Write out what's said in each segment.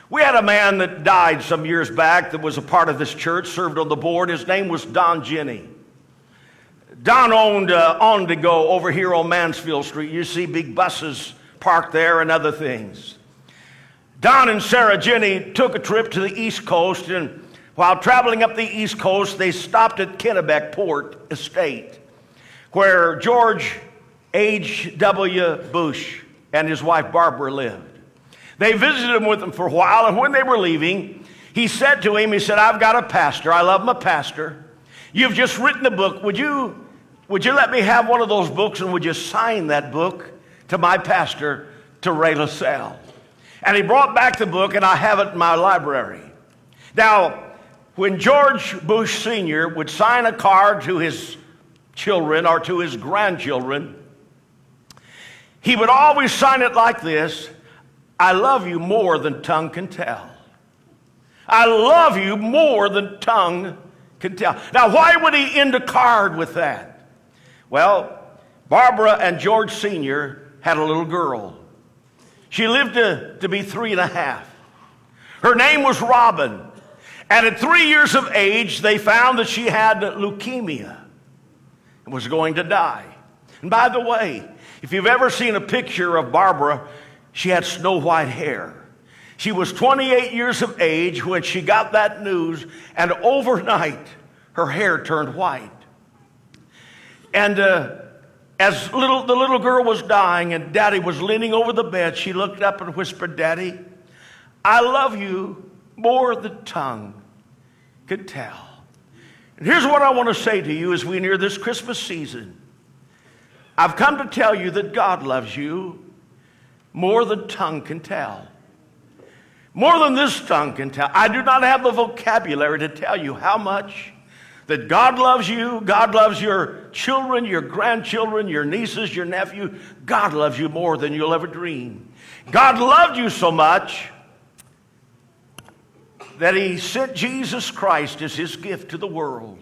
We had a man that died some years back that was a part of this church, served on the board. His name was Don Jenny. Don owned On to Go over here on Mansfield Street. You see big buses parked there and other things. Don and Sarah Jenny took a trip to the East Coast, and while traveling up the East Coast, they stopped at Kennebec Port Estate, where George H.W. Bush and his wife Barbara lived. They visited him with them for a while, and when they were leaving, he said to him, I've got a pastor. I love my pastor. You've just written a book. Would you let me have one of those books, and would you sign that book to my pastor, to Ray LaSalle? And he brought back the book, and I have it in my library. Now, when George Bush Sr. would sign a card to his children or to his grandchildren, he would always sign it like this: I love you more than tongue can tell. I love you more than tongue can tell. Now, why would he end a card with that? Well, Barbara and George Sr. had a little girl. She lived to be 3.5. Her name was Robin. And at 3 years of age, they found that she had leukemia and was going to die. And by the way, if you've ever seen a picture of Barbara, she had snow white hair. She was 28 years of age when she got that news, and overnight, her hair turned white. And as the little girl was dying and Daddy was leaning over the bed, she looked up and whispered, Daddy, I love you more than tongue could tell. And here's what I want to say to you as we near this Christmas season. I've come to tell you that God loves you more than tongue can tell. More than this tongue can tell. I do not have the vocabulary to tell you how much that God loves you. God loves your children, your grandchildren, your nieces, your nephew. God loves you more than you'll ever dream. God loved you so much that he sent Jesus Christ as his gift to the world.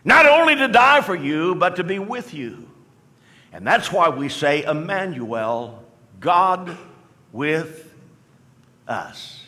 Not only to die for you, but to be with you. And that's why we say, Emmanuel, God with us.